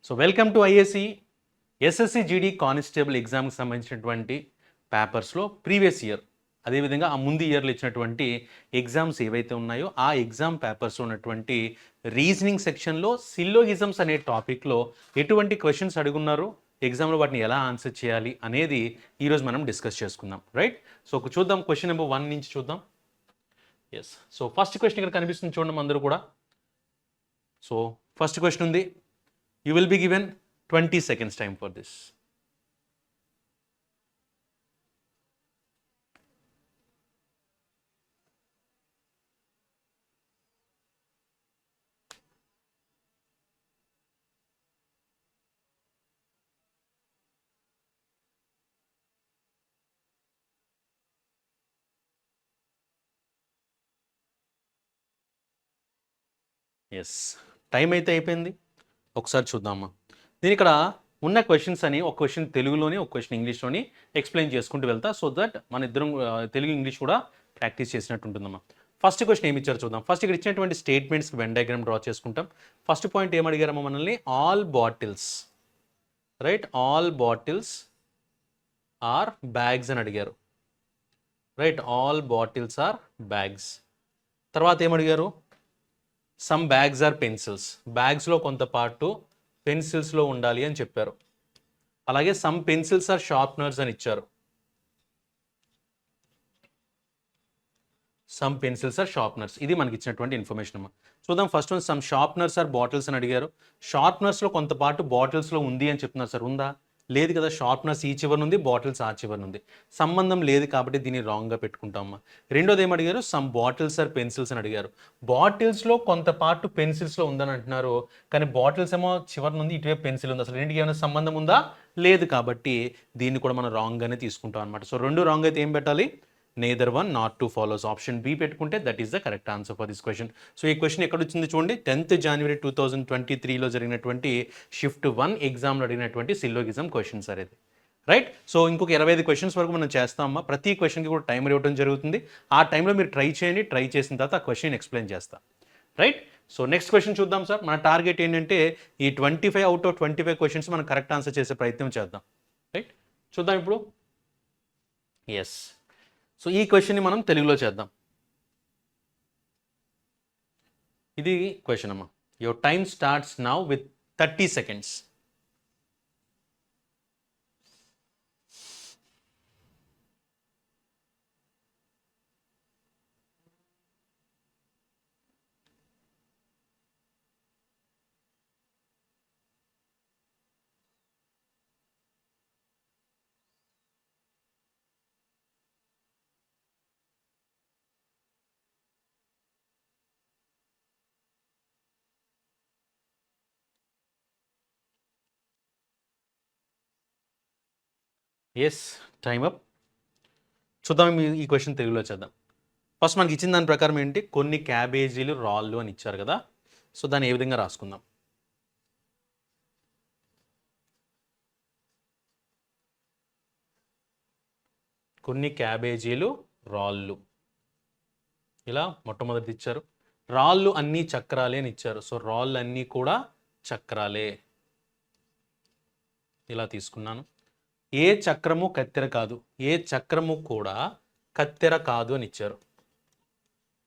So welcome to IAC SSC GD constable ఎగ్జామ్కి సంబంధించినటువంటి పేపర్స్లో ప్రీవియస్ ఇయర్ అదేవిధంగా ఆ ముందు ఇయర్లో ఇచ్చినటువంటి ఎగ్జామ్స్ ఏవైతే ఉన్నాయో ఆ ఎగ్జామ్ పేపర్స్లో ఉన్నటువంటి రీజనింగ్ సెక్షన్లో సిల్లోగిజమ్స్ అనే టాపిక్లో ఎటువంటి క్వశ్చన్స్ అడుగున్నారు, ఎగ్జామ్లో వాటిని ఎలా ఆన్సర్ చేయాలి అనేది ఈరోజు మనం డిస్కస్ చేసుకుందాం. రైట్, సో చూద్దాం క్వశ్చన్ నెంబర్ 1 నుంచి చూద్దాం. ఎస్, సో ఫస్ట్ క్వశ్చన్ ఇక్కడ కనిపిస్తుంది చూడండి అందరూ కూడా. సో ఫస్ట్ క్వశ్చన్ ఉంది, you will be given 20 seconds time for this. Yes, time అయితే అయిపోయింది. ఒకసారి చూద్దామా. నేను ఇక్కడ ఉన్న క్వశ్చన్స్ అని ఒక క్వశ్చన్ తెలుగులోని ఒక క్వశ్చన్ ఇంగ్లీష్లోని ఎక్స్ప్లెయిన్ చేసుకుంటూ వెళ్తా, సో దట్ మన ఇద్దరం తెలుగు ఇంగ్లీష్ కూడా ప్రాక్టీస్ చేసినట్టు ఉంటుందమ్మా. ఫస్ట్ క్వశ్చన్ ఏమి ఇచ్చారు చూద్దాం. ఫస్ట్ ఇక్కడ ఇచ్చినటువంటి స్టేట్మెంట్స్కి వెన్ డయాగ్రామ్ డ్రా చేసుకుంటాం. ఫస్ట్ పాయింట్ ఏమడిగారమ్మా మనల్ని, all bottles, right, all bottles are bags అని అడిగారు. Right, all bottles are bags. తర్వాత ఏమడిగారు, సమ్ బ్యాగ్స్ ఆర్ పెన్సిల్స్, బ్యాగ్స్లో కొంత పార్టు పెన్సిల్స్లో ఉండాలి అని చెప్పారు. అలాగే సమ్ పెన్సిల్స్ ఆర్ షార్ప్నర్స్ అని ఇచ్చారు. సమ్ పెన్సిల్స్ ఆర్ షార్ప్నర్స్, ఇది మనకి ఇచ్చినటువంటి ఇన్ఫర్మేషన్ అమ్మా. చూద్దాం first one, some sharpeners are bottles అని అడిగారు. షార్ప్నర్స్లో కొంత పార్ట్ బాటిల్స్లో ఉంది అని చెప్తున్నారు సార్, ఉందా? లేదు కదా, షార్ప్నర్స్ ఈ చివరి ఉంది, బాటిల్స్ ఆ చివరి ఉంది, సంబంధం లేదు కాబట్టి దీన్ని రాంగ్గా పెట్టుకుంటామమ్మా. రెండోది ఏమడిగారు, సమ్ బాటిల్స్ ఆర్ పెన్సిల్స్ అని అడిగారు. బాటిల్స్లో కొంత పార్ట్ పెన్సిల్స్లో ఉందని అంటున్నారు, కానీ బాటిల్స్ ఏమో చివరి నుండి ఇటువైపు పెన్సిల్ ఉంది, అసలు రెండింటికి ఏమైనా సంబంధం ఉందా? లేదు, కాబట్టి దీన్ని కూడా మనం రాంగ్గానే తీసుకుంటాం అనమాట. సో రెండు రాంగ్ అయితే ఏం పెట్టాలి, neither one not two follows, option B పెట్టుకుంటే that is the correct answer for this question. So ఈ క్వశ్చన్ ఎక్కడ వచ్చింది చూడండి, 10th January 2023లో జరిగినటువంటి షిఫ్ట్ 1 ఎగ్జామ్లో అడిగినటువంటి సిల్లోగిజం క్వశ్చన్ సార్ ఇది. రైట్, సో ఇంకొక 25 క్వశ్చన్స్ వరకు మనం చేస్తామమ్మా. ప్రతి క్వశ్చన్కి కూడా టైం ఇవ్వడం జరుగుతుంది. ఆ టైంలో మీరు ట్రై చేయండి, ట్రై చేసిన తర్వాత ఆ క్వశ్చన్ ఎక్స్ప్లెయిన్ చేస్తాం. రైట్, సో నెక్స్ట్ క్వశ్చన్ చూద్దాం సార్. మన టార్గెట్ ఏంటంటే ఈ 25 out of 25 క్వశ్చన్స్ మనం కరెక్ట్ ఆన్సర్ చేసే ప్రయత్నం చేద్దాం. రైట్, చూద్దాం ఇప్పుడు. ఎస్, సో ఈ క్వశ్చన్ని మనం తెలుగులో చేద్దాం. ఇది క్వశ్చన్ అమ్మా. Your time starts now with 30 seconds. Yes, time up. చూద్దాం ఈ క్వశ్చన్ తెలుగులో చేద్దాం. ఫస్ట్ మనకి ఇచ్చిన దాని ప్రకారం ఏంటి, కొన్ని క్యాబేజీలు రాళ్ళు అని ఇచ్చారు కదా, సో దాన్ని ఏ విధంగా రాసుకుందాం. కొన్ని క్యాబేజీలు రాళ్ళు, ఇలా మొట్టమొదటి ఇచ్చారు. రాళ్ళు అన్నీ చక్రాలే అని ఇచ్చారు, సో రాళ్ళు అన్నీ కూడా చక్రాలే, ఇలా తీసుకున్నాను. ఏ చక్రము కత్తెర కాదు, ఏ చక్రము కూడా కత్తెర కాదు అని ఇచ్చారు,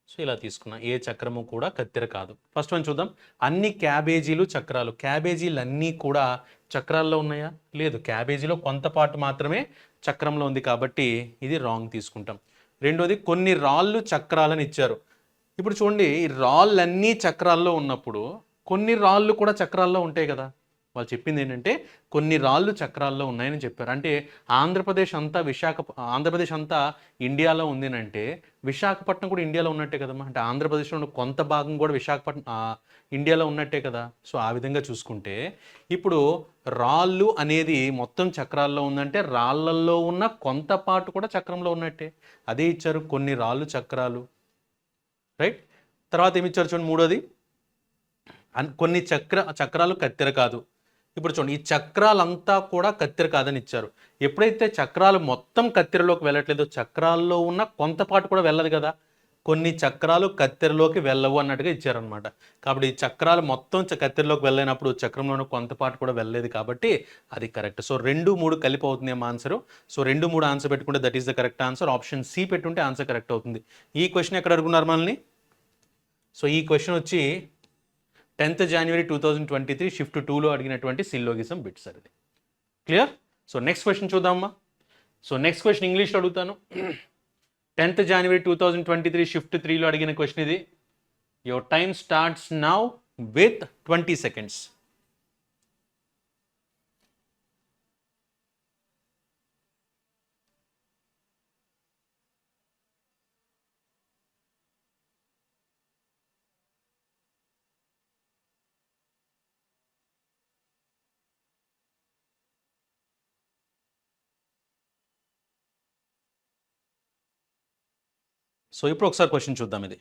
సో ఇలా తీసుకున్నా. ఏ చక్రము కూడా కత్తెర కాదు. ఫస్ట్ వన్ చూద్దాం, అన్ని క్యాబేజీలు చక్రాలు. క్యాబేజీలు అన్నీ కూడా చక్రాల్లో ఉన్నాయా? లేదు, క్యాబేజీలో కొంత పార్ట్ మాత్రమే చక్రంలో ఉంది కాబట్టి ఇది రాంగ్ తీసుకుంటాం. రెండోది, కొన్ని రాళ్ళు చక్రాలని ఇచ్చారు. ఇప్పుడు చూడండి, ఈ రాళ్ళన్నీ చక్రాల్లో ఉన్నప్పుడు కొన్ని రాళ్ళు కూడా చక్రాల్లో ఉంటాయి కదా. వాళ్ళు చెప్పింది ఏంటంటే కొన్ని రాళ్ళు చక్రాల్లో ఉన్నాయని చెప్పారు. అంటే ఆంధ్రప్రదేశ్ అంతా ఇండియాలో ఉంది అంటే విశాఖపట్నం కూడా ఇండియాలో ఉన్నట్టే కదమ్మా. అంటే ఆంధ్రప్రదేశ్లో ఉన్న కొంత భాగం కూడా ఇండియాలో ఉన్నట్టే కదా. సో ఆ విధంగా చూసుకుంటే ఇప్పుడు రాళ్ళు అనేది మొత్తం చక్రాల్లో ఉందంటే రాళ్ళల్లో ఉన్న కొంత పాటు కూడా చక్రంలో ఉన్నట్టే. అదే ఇచ్చారు, కొన్ని రాళ్ళు చక్రాలు. రైట్, తర్వాత ఏమి ఇచ్చారు చూడండి, మూడోది, కొన్ని చక్రాలు కత్తెర కాదు. ఇప్పుడు చూడండి, ఈ చక్రాలంతా కూడా కత్తెర కాదని ఇచ్చారు. ఎప్పుడైతే చక్రాలు మొత్తం కత్తెరలోకి వెళ్ళట్లేదో చక్రాల్లో ఉన్న కొంత పాటు కూడా వెళ్ళదు కదా. కొన్ని చక్రాలు కత్తెరలోకి వెళ్ళవు అన్నట్టుగా ఇచ్చారనమాట. కాబట్టి ఈ చక్రాలు మొత్తం కత్తెరలోకి వెళ్ళినప్పుడు చక్రంలోని కొంత పాటు కూడా వెళ్ళలేదు కాబట్టి అది కరెక్ట్. సో 2, 3 కలిపి అవుతుంది ఏమో ఆన్సర్. సో 2, 3 ఆన్సర్ పెట్టుకుంటే that is the correct answer. Option C పెట్టుంటే ఆన్సర్ కరెక్ట్ అవుతుంది. ఈ క్వశ్చన్ ఎక్కడ అడుగున్నారు మనల్ని? సో ఈ క్వశ్చన్ వచ్చి 10th January 2023 షిఫ్ట్ 2లో అడిగినటువంటి సిల్లోగిజం బిట్స్ అది. క్లియర్? సో నెక్స్ట్ క్వశ్చన్ చూద్దామా. సో నెక్స్ట్ క్వశ్చన్ ఇంగ్లీష్లో అడుగుతాను. 10th January 2023 షిఫ్ట్ 3లో అడిగిన క్వశ్చన్ ఇది. Your time starts now with 20 seconds. So ఇప్పుడు ఒకసారి క్వశ్చన్ చూద్దాం. ఇది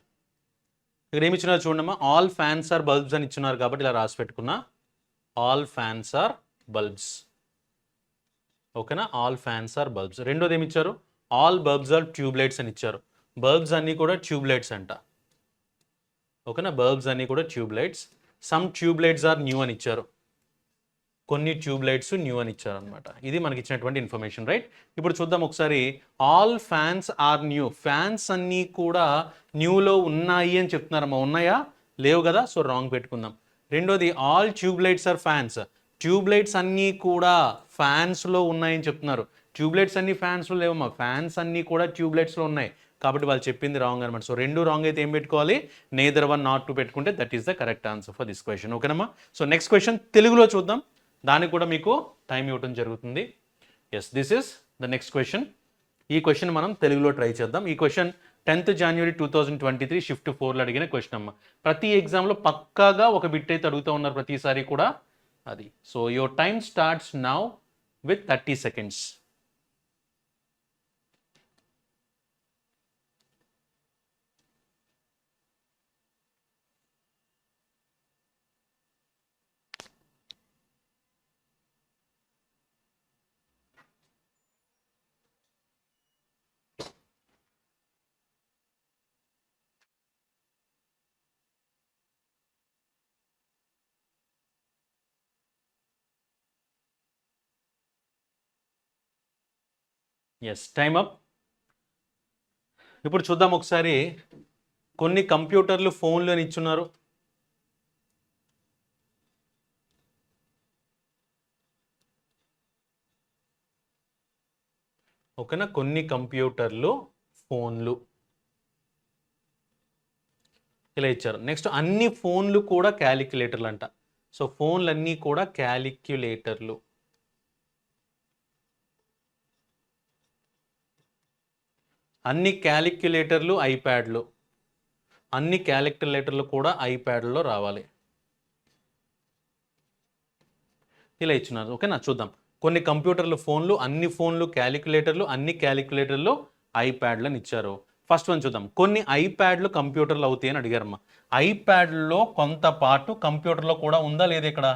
ఇక్కడ ఏమి ఇచ్చినారు చూడమ్మా. ఆల్ ఫ్యాన్స్ ఆర్ బల్బ్స్ అని ఇచ్చినారు కాబట్టి ఇలా రాసి పెట్టుకున్నా. All fans are bulbs. ఓకేనా? All fans are bulbs. రెండోది ఏమి ఇచ్చారు? ఆల్ బల్బ్స్ ఆర్ ట్యూబ్లైట్స్ అని ఇచ్చారు. బల్బ్స్ అన్నీ కూడా ట్యూబ్లైట్స్ అంట. ఓకేనా? బల్బ్స్ అన్నీ కూడా tubelights. Some tubelights are new అని ఇచ్చారు. కొన్ని ట్యూబ్లైట్స్ న్యూ అని ఇచ్చారు అనమాట. ఇది మనకి ఇచ్చినటువంటి ఇన్ఫర్మేషన్, రైట్? ఇప్పుడు చూద్దాం ఒకసారి. All fans are new. Fans అన్నీ కూడా న్యూలో ఉన్నాయి అని చెప్తున్నారమ్మా. ఉన్నాయా? లేవు కదా. సో రాంగ్ పెట్టుకుందాం. రెండోది all tubelights are fans. Tubelights అన్నీ కూడా ఫ్యాన్స్లో ఉన్నాయని చెప్తున్నారు. ట్యూబ్లైట్స్ అన్ని ఫ్యాన్స్లో లేవమ్మా. ఫ్యాన్స్ అన్నీ కూడా ట్యూబ్లైట్స్లో ఉన్నాయి కాబట్టి వాళ్ళు చెప్పింది రాంగ్ అనమాట. సో 2 రాంగ్ అయితే ఏం పెట్టుకోవాలి? నేదర్ 1 నాట్ 2 పెట్టుకుంటే that is the correct answer for this question. ఓకేనమ్మా. సో నెక్స్ట్ క్వశ్చన్ తెలుగులో చూద్దాం. దానికి కూడా మీకు టైం ఇవ్వడం జరుగుతుంది. Yes, this is the next question. ఈ క్వశ్చన్ మనం తెలుగులో ట్రై చేద్దాం. ఈ క్వశ్చన్ 10th January 2023 షిఫ్ట్ 4లో అడిగిన క్వశ్చన్ అమ్మ. ప్రతి ఎగ్జామ్లో పక్కాగా ఒక బిట్ అయితే అడుగుతూ ఉన్నారు ప్రతిసారి కూడా అది. So your time starts now with 30 seconds. Yes, time up. ఇప్పుడు చూద్దాం ఒకసారి. కొన్ని కంప్యూటర్లు ఫోన్లు అని ఇచ్చున్నారు. ఓకేనా? కొన్ని కంప్యూటర్లు ఫోన్లు ఇలా ఇచ్చారు. నెక్స్ట్ అన్ని ఫోన్లు కూడా క్యాలిక్యులేటర్లు అంట. సో ఫోన్లు అన్నీ కూడా క్యాలిక్యులేటర్లు. అన్ని క్యాలిక్యులేటర్లు ఐప్యాడ్లు. అన్ని క్యాలిక్యులేటర్లు కూడా ఐప్యాడ్లో రావాలి. ఇలా ఇచ్చినారు. ఓకేనా? చూద్దాం. కొన్ని కంప్యూటర్లు ఫోన్లు, అన్ని ఫోన్లు క్యాలిక్యులేటర్లు, అన్ని క్యాలిక్యులేటర్లు ఐప్యాడ్లు అని ఇచ్చారు. ఫస్ట్ వన్ చూద్దాం. కొన్ని ఐప్యాడ్లు కంప్యూటర్లు అవుతాయి అని అడిగారమ్మా. ఐప్యాడ్లో కొంత పాటు కంప్యూటర్లో కూడా ఉందా లేదా ఇక్కడ?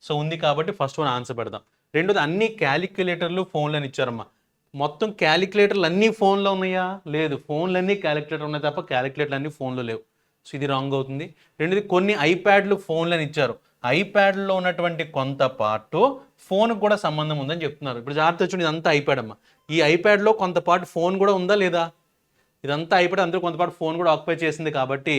సో ఉంది కాబట్టి ఫస్ట్ వన్ ఆన్సర్ పెడదాం. రెండోది అన్ని క్యాలిక్యులేటర్లు ఫోన్లు అని ఇచ్చారమ్మా. మొత్తం క్యాలిక్యులేటర్లు అన్నీ ఫోన్లో ఉన్నాయా? లేదు. ఫోన్లు అన్నీ క్యాలిక్యులేటర్ ఉన్నాయి తప్ప క్యాలిక్యులేటర్లు అన్నీ ఫోన్లో లేవు. సో ఇది రాంగ్ అవుతుంది. రెండోది కొన్ని ఐప్యాడ్లు ఫోన్లు అని ఇచ్చారు. ఐప్యాడ్లో ఉన్నటువంటి కొంత పార్ట్ ఫోన్కి కూడా సంబంధం ఉందని చెప్తున్నారు. ఇప్పుడు జాగ్రత్త చూడండి, ఇదంతా ఐప్యాడ్ అమ్మా. ఈ ఐప్యాడ్లో కొంత పార్ట్ ఫోన్ కూడా ఉందా లేదా? ఇదంతా ఐప్యాడ్, అందరూ కొంతపాటు ఫోన్ కూడా ఆక్యుపై చేసింది కాబట్టి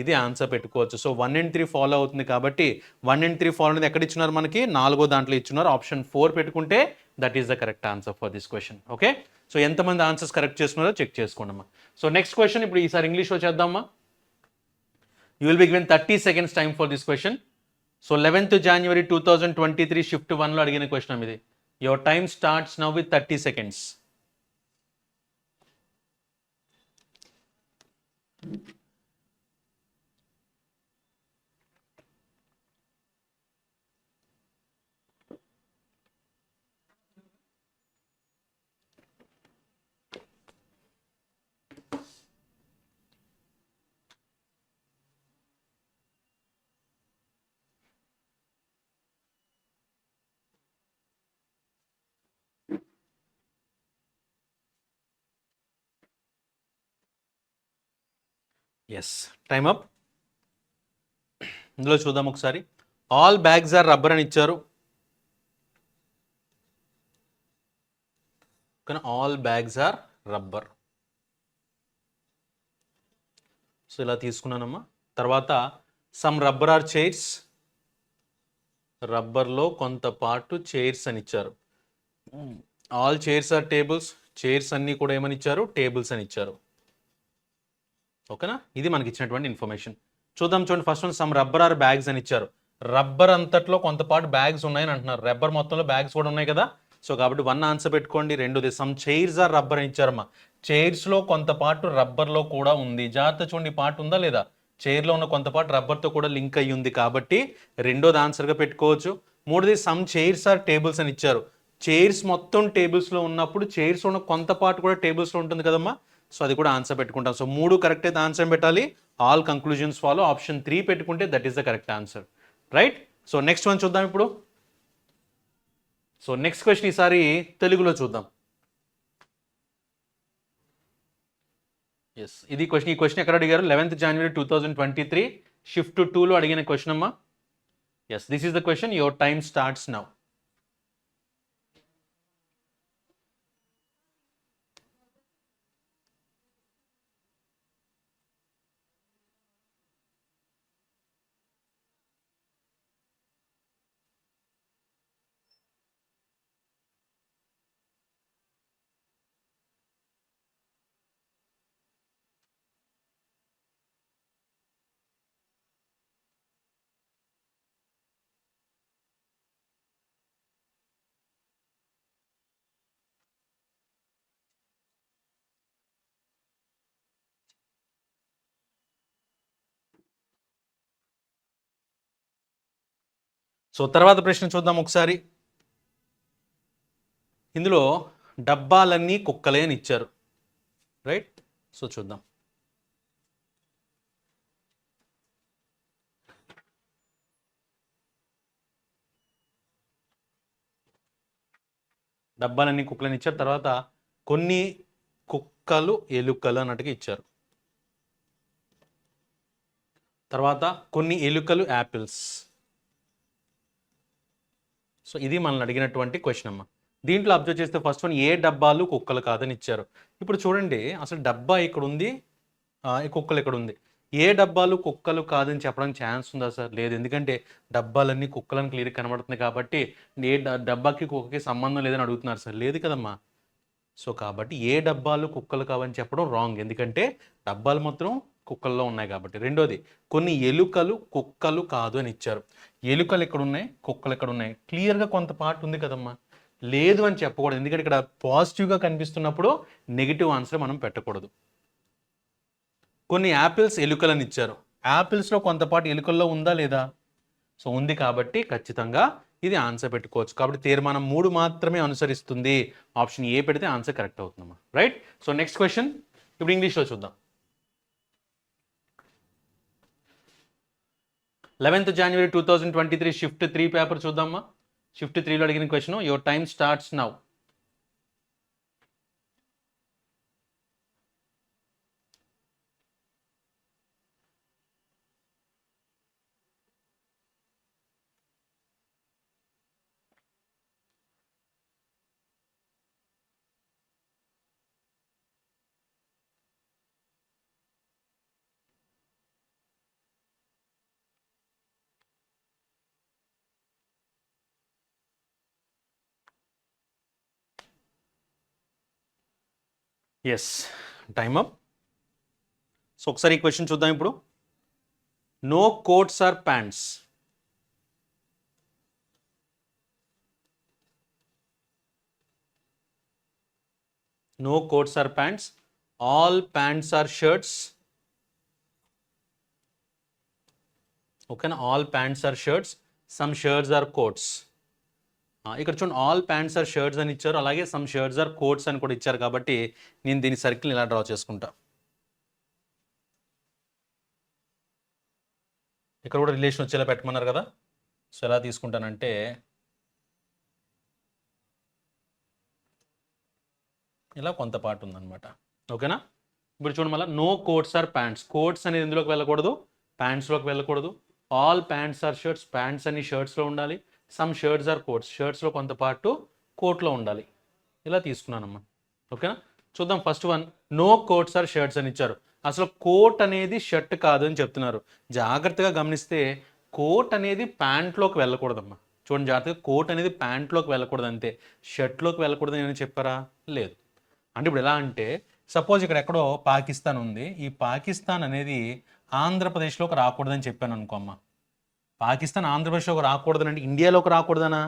ఇది ఆన్సర్ పెట్టుకోవచ్చు. సో 1 and 3 ఫాలో అవుతుంది కాబట్టి 1 and 3 ఫాలో అనేది ఎక్కడ ఇచ్చినారు మనకి? 4వ దాంట్లో ఇచ్చినారు. ఆప్షన్ 4 పెట్టుకుంటే that is the correct answer for this question. Okay? So ఎంతమంది ఆన్సర్స్ కరెక్ట్ చేసుకున్నారో చెక్ చేసుకోండి అమ్మా. సో నెక్స్ట్ క్వశ్చన్ ఇప్పుడు ఈసారి ఇంగ్లీష్లో చేద్దామా. You will be given 30 seconds time for this question. So 11th January 2023 shift 1లో అడిగిన క్వశ్చన్ ఇది. Your time starts now with 30 seconds. Yes, time up. ఇందులో చూద్దాం ఒకసారి. ఆల్ బ్యాగ్స్ ఆర్ రబ్బర్ అని ఇచ్చారు. కానీ all bags are rubber. So ఇలా తీసుకున్నానమ్మా. తర్వాత సమ్ రబ్బర్ ఆర్ చైర్స్, రబ్బర్లో కొంత పార్ట్ చైర్స్ అని ఇచ్చారు. All chairs are tables, chairs అన్నీ కూడా ఏమని ఇచ్చారు, టేబుల్స్ అని ఇచ్చారు. ఓకేనా, ఇది మనకి ఇచ్చినటువంటి ఇన్ఫర్మేషన్. చూద్దాం చూడండి. First one some rubber are bags అని ఇచ్చారు. రబ్బర్ అంతట్లో కొంత పార్ట్ బ్యాగ్స్ ఉన్నాయని అంటున్నారు. రబ్బర్ మొత్తంలో బ్యాగ్స్ కూడా ఉన్నాయి కదా. సో కాబట్టి 1 ఆన్సర్ పెట్టుకోండి. రెండోది సమ్ చైర్స్ ఆర్ రబ్బర్ అని ఇచ్చారమ్మా. చైర్స్లో కొంత పార్ట్ రబ్బర్లో కూడా ఉంది. జాగ్రత్త చూడండి, పార్ట్ ఉందా లేదా. చైర్లో ఉన్న కొంత పార్ట్ రబ్బర్తో కూడా లింక్ అయ్యి ఉంది కాబట్టి రెండోది ఆన్సర్గా పెట్టుకోవచ్చు. మూడోది సమ్ చైర్స్ ఆర్ టేబుల్స్ అని ఇచ్చారు. చైర్స్ మొత్తం టేబుల్స్లో ఉన్నప్పుడు చైర్స్ ఉన్న కొంత పార్ట్ కూడా టేబుల్స్లో ఉంటుంది కదమ్మా. సో అది కూడా ఆన్సర్ పెట్టుకుంటాం. సో 3 కరెక్ట్ అయితే ఆన్సర్ పెట్టాలి. All conclusions follow. ఆప్షన్ 3 పెట్టుకుంటే that is the correct answer. Right. So next one చూద్దాం ఇప్పుడు. సో నెక్స్ట్ క్వశ్చన్ ఈసారి తెలుగులో చూద్దాం. ఎస్, ఇది క్వశ్చన్. ఈ క్వశ్చన్ ఎక్కడ అడిగారు, 11th January 2023 షిఫ్ట్ 2లో అడిగిన క్వశ్చన్ అమ్మా. Yes, this is the question. Your time starts now. So తర్వాత ప్రశ్న చూద్దాం ఒకసారి. ఇందులో డబ్బాలన్నీ కుక్కలే అని ఇచ్చారు. రైట్. సో చూద్దాం. డబ్బాలన్నీ కుక్కలని ఇచ్చారు. తర్వాత కొన్ని కుక్కలు ఎలుకలు అన్నట్టుగా ఇచ్చారు. తర్వాత కొన్ని ఎలుకలు యాపిల్స్. సో ఇది మనల్ని అడిగినటువంటి క్వశ్చన్ అమ్మ. దీంట్లో అబ్జర్వ్ చేస్తే ఫస్ట్ వన్, ఏ డబ్బాలు కుక్కలు కాదని ఇచ్చారు. ఇప్పుడు చూడండి, అసలు డబ్బా ఇక్కడ ఉంది, కుక్కలు ఇక్కడ ఉంది. ఏ డబ్బాలు కుక్కలు కాదని చెప్పడానికి ఛాన్స్ ఉందా సార్? లేదు. ఎందుకంటే డబ్బాలన్నీ కుక్కలని క్లియర్ కనబడుతుంది కాబట్టి ఏ డబ్బాకి కుక్కకి సంబంధం లేదని అడుగుతున్నారు సార్. లేదు కదమ్మా. సో కాబట్టి ఏ డబ్బాలు కుక్కలు కావని చెప్పడం రాంగ్. ఎందుకంటే డబ్బాలు మాత్రం కుక్కల్లో ఉన్నాయి కాబట్టి. రెండోది, కొన్ని ఎలుకలు కుక్కలు కాదు అని ఇచ్చారు. ఎలుకలు ఎక్కడ ఉన్నాయి, కుక్కలు ఎక్కడ ఉన్నాయి. క్లియర్గా కొంత పార్ట్ ఉంది కదమ్మా. లేదు అని చెప్పకూడదు. ఎందుకంటే ఇక్కడ పాజిటివ్గా కనిపిస్తున్నప్పుడు నెగిటివ్ ఆన్సర్ మనం పెట్టకూడదు. కొన్ని యాపిల్స్ ఎలుకలని ఇచ్చారు. యాపిల్స్లో కొంత పార్ట్ ఎలుకల్లో ఉందా లేదా? సో ఉంది కాబట్టి ఖచ్చితంగా ఇది ఆన్సర్ పెట్టుకోవచ్చు. కాబట్టి తీర్మానం 3 మాత్రమే అనుసరిస్తుంది. ఆప్షన్ ఏ పెడితే ఆన్సర్ కరెక్ట్ అవుతుందమ్మా. రైట్. సో నెక్స్ట్ క్వశ్చన్ ఇప్పుడు ఇంగ్లీష్లో చూద్దాం. 11th January 2023 షిఫ్ట్ 3 పేపర్ చూద్దామా. షిఫ్ట్ 3లో అడిగిన question. Your time starts now. Yes, time up. So ఒకసారి ఈ క్వశ్చన్ చూద్దాం ఇప్పుడు. No coats are pants. No coats are pants. All pants are shirts. ఓకేనా, all pants are shirts. Some shirts are coats. ఇక్కడ చూడండి, all pants are shirts అని ఇచ్చారు. అలాగే సమ్ షర్ట్స్ ఆర్ కోట్స్ అని కూడా ఇచ్చారు. కాబట్టి నేను దీని సర్కిల్ ఇలా డ్రా చేసుకుంటా. ఇక్కడ కూడా రిలేషన్ వచ్చేలా పెట్టమన్నారు కదా. సో ఎలా తీసుకుంటానంటే ఇలా కొంత పార్ట్ ఉందన్నమాట. ఓకేనా. ఇప్పుడు చూడండి మళ్ళీ no coats are pants. Coats అనేది ఎందులోకి వెళ్ళకూడదు, ప్యాంట్స్లోకి వెళ్ళకూడదు. All pants are shirts, pants అన్ని షర్ట్స్లో ఉండాలి. సమ్ షర్ట్స్ ఆర్ కోట్స్, షర్ట్స్లో కొంత పార్ట్ కోట్లో ఉండాలి. ఇలా తీసుకున్నానమ్మా. ఓకేనా, చూద్దాం. First one, no coats are shirts అని ఇచ్చారు. అసలు కోట్ అనేది షర్ట్ కాదు అని చెప్తున్నారు. జాగ్రత్తగా గమనిస్తే కోట్ అనేది ప్యాంట్లోకి వెళ్ళకూడదమ్మా. చూడండి జాగ్రత్తగా, కోట్ అనేది ప్యాంట్లోకి వెళ్ళకూడదు అంతే, షర్ట్లోకి వెళ్ళకూడదు అని చెప్పారా? లేదు. అంటే ఇప్పుడు ఎలా అంటే, సపోజ్ ఇక్కడ ఎక్కడో పాకిస్తాన్ ఉంది, ఈ పాకిస్తాన్ అనేది ఆంధ్రప్రదేశ్లోకి రాకూడదని చెప్పాను అనుకో అమ్మ. పాకిస్తాన్ ఆంధ్రప్రదేశ్లోకి రాకూడదని ఇండియాలోకి రాకూడదనా?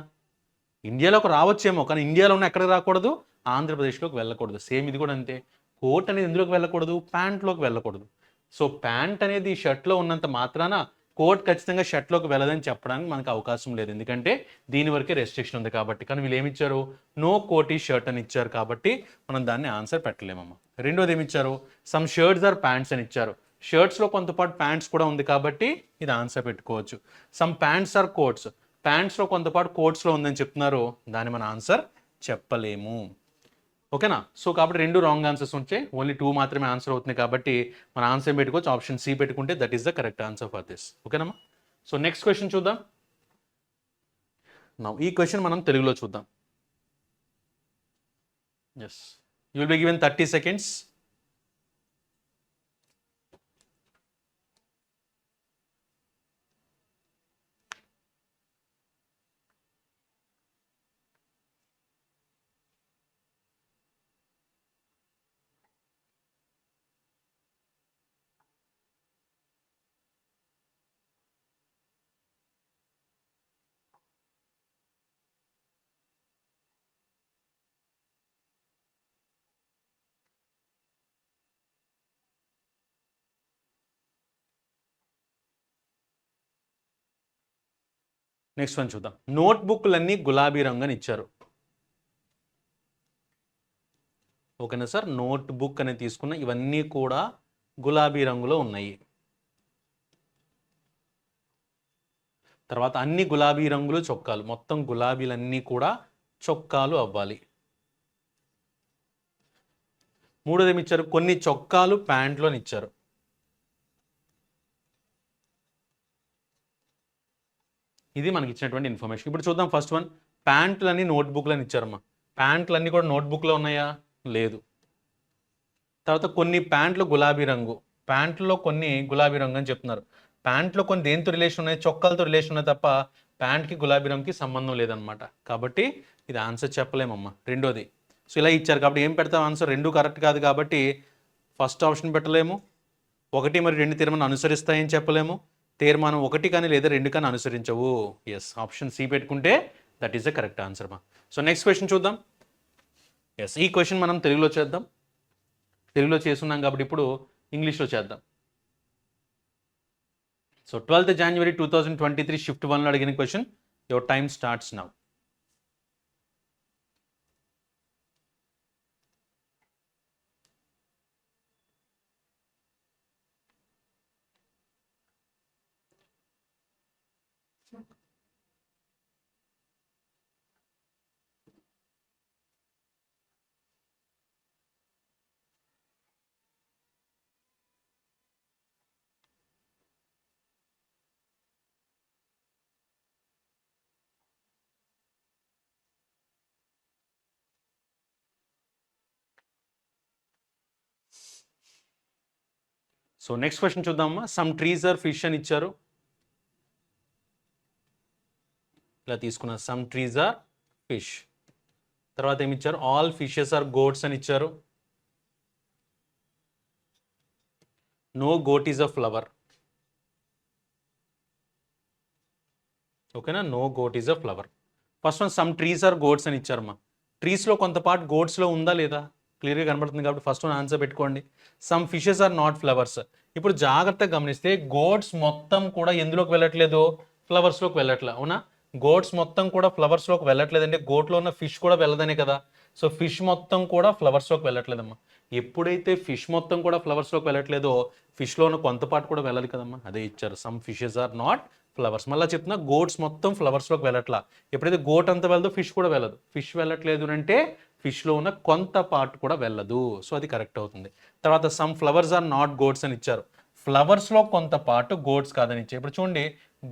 ఇండియాలోకి రావచ్చేమో, కానీ ఇండియాలో ఉన్న ఎక్కడికి రాకూడదు, ఆంధ్రప్రదేశ్లోకి వెళ్ళకూడదు. సేమ్ ఇది కూడా అంతే, కోట్ అనేది ఎందులోకి వెళ్ళకూడదు, ప్యాంట్లోకి వెళ్ళకూడదు. సో ప్యాంట్ అనేది షర్ట్లో ఉన్నంత మాత్రాన కోట్ ఖచ్చితంగా షర్ట్లోకి వెళ్ళదని చెప్పడానికి మనకు అవకాశం లేదు, ఎందుకంటే దీని వరకే రెస్ట్రిక్షన్ ఉంది కాబట్టి. కానీ వీళ్ళు ఏమిచ్చారు, నో కోట్ ఈ షర్ట్ అని ఇచ్చారు కాబట్టి మనం దాన్ని ఆన్సర్ పెట్టలేమమ్మా. రెండోది ఏమిచ్చారు, సమ్ షర్ట్స్ ఆర్ ప్యాంట్స్ అని ఇచ్చారు. షర్ట్స్లో కొంతపాటు ప్యాంట్స్ కూడా ఉంది కాబట్టి ఇది ఆన్సర్ పెట్టుకోవచ్చు. సమ్ ప్యాంట్స్ ఆర్ కోట్స్, ప్యాంట్స్లో కొంతపాటు కోట్స్లో ఉందని చెప్తున్నారు, దాన్ని మన ఆన్సర్ చెప్పలేము. ఓకేనా, సో కాబట్టి రెండు రాంగ్ ఆన్సర్స్ వచ్చాయి, ఓన్లీ 2 మాత్రమే ఆన్సర్ అవుతుంది కాబట్టి మన ఆన్సర్ పెట్టుకోవచ్చు, ఆప్షన్ సి పెట్టుకుంటే that is the correct answer for this. ఓకేనమ్మా. సో నెక్స్ట్ క్వశ్చన్ చూద్దాం. నౌ ఈ క్వశ్చన్ మనం తెలుగులో చూద్దాం. Yes, you will be given 30 seconds. Next one చూద్దాం. నోట్బుక్లన్నీ గులాబీ రంగు అని ఇచ్చారు. ఓకేనా సార్, నోట్బుక్ అనేది తీసుకున్న ఇవన్నీ కూడా గులాబీ రంగులో ఉన్నాయి. తర్వాత అన్ని గులాబీ రంగులు చొక్కాలు, మొత్తం గులాబీలన్నీ కూడా చొక్కాలు అవ్వాలి. మూడోది ఏమి ఇచ్చారు, కొన్ని చొక్కాలు ప్యాంట్లో ఇచ్చారు. ఇది మనకి ఇచ్చినటువంటి ఇన్ఫర్మేషన్. ఇప్పుడు చూద్దాం. First one, ప్యాంట్లన్నీ నోట్బుక్లని ఇచ్చారమ్మా. ప్యాంట్లన్నీ కూడా నోట్బుక్లో ఉన్నాయా? లేదు. తర్వాత కొన్ని ప్యాంట్లు గులాబీ రంగు, ప్యాంట్లో కొన్ని గులాబీ రంగు అని చెప్తున్నారు. ప్యాంట్లో కొన్ని దేంతో రిలేషన్ ఉన్నాయి, చొక్కాలతో రిలేషన్ ఉన్నాయి తప్ప ప్యాంట్కి గులాబీ రంగుకి సంబంధం లేదనమాట. కాబట్టి ఇది ఆన్సర్ చెప్పలేమమ్మా. రెండోది, సో ఇలా ఇచ్చారు కాబట్టి ఏం పెడతాం ఆన్సర్, రెండు కరెక్ట్ కాదు కాబట్టి ఫస్ట్ ఆప్షన్ పెట్టలేము. 1 మరియు 2 తీర్మానం అనుసరిస్తాయని చెప్పలేము. తీర్మానం 1 కానీ లేదా 2 కానీ అనుసరించవు. ఎస్, ఆప్షన్ సి పెట్టుకుంటే that is the correct answer మా. సో నెక్స్ట్ క్వశ్చన్ చూద్దాం. ఎస్, ఈ క్వశ్చన్ మనం తెలుగులో చేద్దాం. తెలుగులో చేస్తున్నాం కాబట్టి ఇప్పుడు ఇంగ్లీష్లో చేద్దాం. సో 12th January 2023 షిఫ్ట్ 1లో అడిగిన question. Your time starts now. So next question చూద్దామమ్మా. సమ్ ట్రీస్ ఆర్ ఫిష్ అని ఇచ్చారు. ఇలా తీసుకున్న సమ్ ట్రీస్ ఆర్ ఫిష్. తర్వాత ఏమి ఇచ్చారు, ఆల్ ఫిషెస్ ఆర్ గోట్స్ అని ఇచ్చారు. No goat is a flower. ఓకేనా, no goat is a flower. First one, some trees are goats అని ఇచ్చారమ్మా. ట్రీస్లో కొంత పార్ట్ గోట్స్లో ఉందా లేదా క్లియర్గా కనబడుతుంది కాబట్టి ఫస్ట్ వన్ ఆన్సర్ పెట్టుకోండి. Some fishes are not flowers. ఇప్పుడు జాగ్రత్తగా గమనిస్తే గోట్స్ మొత్తం కూడా ఎందులోకి వెళ్ళట్లేదు, ఫ్లవర్స్లోకి వెళ్ళట్లే. అవునా, గోట్స్ మొత్తం కూడా ఫ్లవర్స్లోకి వెళ్ళట్లేదు అంటే గోట్లో ఉన్న ఫిష్ కూడా వెళ్ళదనే కదా. సో ఫిష్ మొత్తం కూడా ఫ్లవర్స్లోకి వెళ్ళట్లేదమ్మా. ఎప్పుడైతే ఫిష్ మొత్తం కూడా ఫ్లవర్స్లోకి వెళ్ళట్లేదో ఫిష్లో ఉన్న కొంత పార్ట్ కూడా వెళ్ళదు కదమ్మా. అదే ఇచ్చారు, some fishes are not flowers. మళ్ళీ చెప్తున్నా, గోట్స్ మొత్తం ఫ్లవర్స్లోకి వెళ్ళట్లా. ఎప్పుడైతే గోట్ అంతా వెళ్దో ఫిష్ కూడా వెళ్ళదు. ఫిష్ వెళ్ళట్లేదు అంటే ఫిష్లో ఉన్న కొంత పార్ట్ కూడా వెళ్ళదు. సో అది కరెక్ట్ అవుతుంది. తర్వాత some flowers are not goats అని ఇచ్చారు. ఫ్లవర్స్లో కొంత పార్ట్ గోడ్స్ కాదని ఇచ్చారు. ఇప్పుడు చూడండి,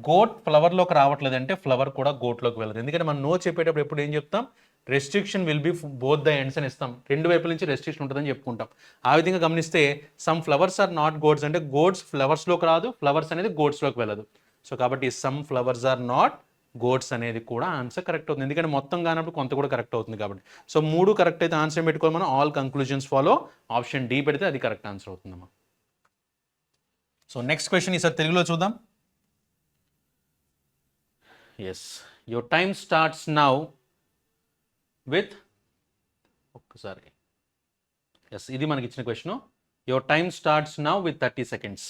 గోట్ ఫ్లవర్లోకి రావట్లేదు అంటే ఫ్లవర్ కూడా గోట్లోకి వెళ్ళదు. ఎందుకంటే మనం నో చెప్పేటప్పుడు ఎప్పుడు ఏం చెప్తాం, restriction will be both the ends అని ఇస్తాం. రెండు వైపుల నుంచి రెస్ట్రిక్షన్ ఉంటుందని చెప్పుకుంటాం. ఆ విధంగా గమనిస్తే some flowers are not goats అంటే గోడ్స్ ఫ్లవర్స్లోకి రాదు, ఫ్లవర్స్ అనేది గోడ్స్లోకి వెళ్ళదు. సో కాబట్టి some flowers are not goats అనేది కూడా ఆన్సర్ కరెక్ట్ అవుతుంది. ఎందుకంటే మొత్తం కానప్పుడు కొంత కూడా కరెక్ట్ అవుతుంది కాబట్టి. సో 3 కరెక్ట్ అయితే ఆన్సర్ పెట్టుకోవాలి మనం. All conclusions follow, option D పెడితే అది కరెక్ట్ ఆన్సర్ అవుతుందమ్మా. సో నెక్స్ట్ క్వశ్చన్ ఈసారి తెలుగులో చూద్దాం. Yes, your time starts now with, ఒక్కసారి, ఎస్ ఇది మనకి ఇచ్చిన question. Your time starts now with 30 seconds.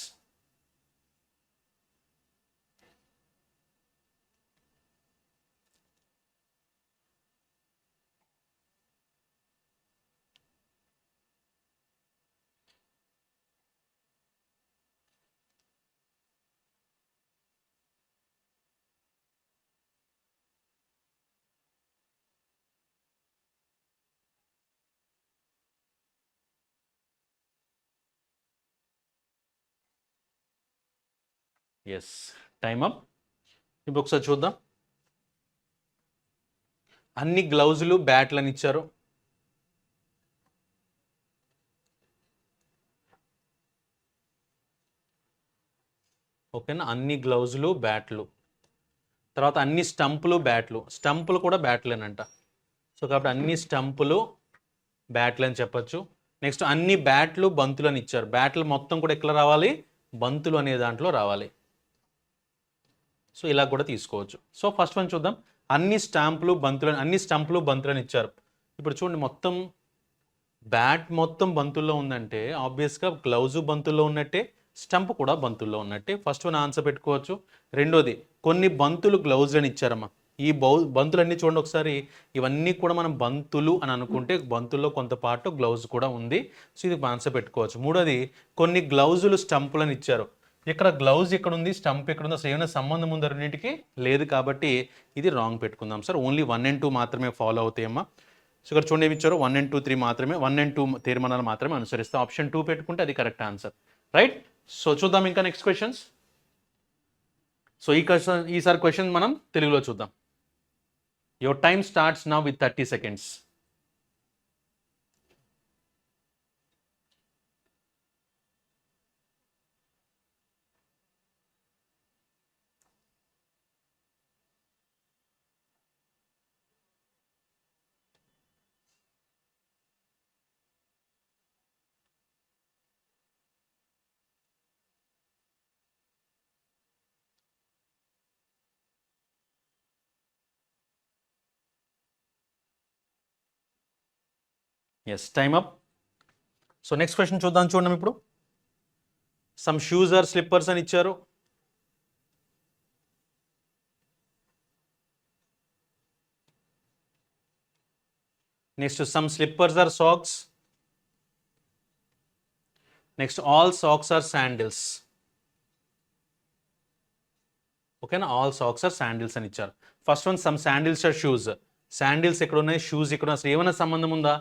Yes, time up. ఇప్పుడు ఒకసారి చూద్దాం. అన్ని గ్లౌజులు బ్యాట్లు అని ఇచ్చారు. ఓకేనా, అన్ని గ్లౌజులు బ్యాట్లు. తర్వాత అన్ని స్టంపులు బ్యాట్లు, స్టంపులు కూడా బ్యాట్లేనంట. సో కాబట్టి అన్ని స్టంపులు బ్యాట్లు అని చెప్పచ్చు. నెక్స్ట్ అన్ని బ్యాట్లు బంతులు అని ఇచ్చారు. బ్యాట్లు మొత్తం కూడా ఎట్లా రావాలి, బంతులు అనే దాంట్లో రావాలి. సో ఇలా కూడా తీసుకోవచ్చు. సో ఫస్ట్ వన్ చూద్దాం. అన్ని స్టాంపులు బంతులు, అన్ని స్టంపులు బంతులు అని ఇచ్చారు. ఇప్పుడు చూడండి, మొత్తం బ్యాట్ మొత్తం బంతుల్లో ఉందంటే ఆబ్వియస్గా గ్లౌజు బంతుల్లో ఉన్నట్టే, స్టంప్ కూడా బంతుల్లో ఉన్నట్టే. ఫస్ట్ వన్ ఆన్సర్ పెట్టుకోవచ్చు. రెండోది, కొన్ని బంతులు గ్లౌజ్ అని ఇచ్చారమ్మా. ఈ బంతులన్నీ చూడండి ఒకసారి, ఇవన్నీ కూడా మనం బంతులు అని అనుకుంటే బంతుల్లో కొంత పాటు గ్లౌజ్ కూడా ఉంది. సో ఇది ఆన్సర్ పెట్టుకోవచ్చు. మూడోది, కొన్ని గ్లౌజులు స్టంపులు అని ఇచ్చారు. ఇక్కడ గ్లౌజ్ ఇక్కడ ఉంది, స్టంప్ ఇక్కడ ఉంది, అసలు ఏమైనా సంబంధం ఉందా రెండింటికి? లేదు. కాబట్టి ఇది రాంగ్ పెట్టుకుందాం సార్. ఓన్లీ 1 and 2 మాత్రమే ఫాలో అవుతాయమ్మా. సో ఇక్కడ చూడండి ఏమి ఇచ్చారు, 1 and 2, 3 మాత్రమే, 1 and 2 తీర్మానాలు మాత్రమే అనుసరిస్తే ఆప్షన్ 2 పెట్టుకుంటే అది కరెక్ట్ ఆన్సర్. రైట్. సో చూద్దాం ఇంకా నెక్స్ట్ క్వశ్చన్స్. సో ఈసారి క్వశ్చన్ మనం తెలుగులో చూద్దాం. Your time starts now with 30 seconds. Yes, time up. So next question చూద్దాం. చూడండి ఇప్పుడు, సమ్ షూస్ ఆర్ స్లిప్పర్స్ అని ఇచ్చారు. Next some slippers are socks. Next all socks are sandals. ఓకేనా, ఆల్ సాక్స్ ఆర్ శాండిల్స్ అని ఇచ్చారు. First one, some sandals are shoes. Sandals ఎక్కడ ఉన్నాయి, షూస్ ఇక్కడ ఉన్నాయి, అసలు ఏమైనా సంబంధం ఉందా?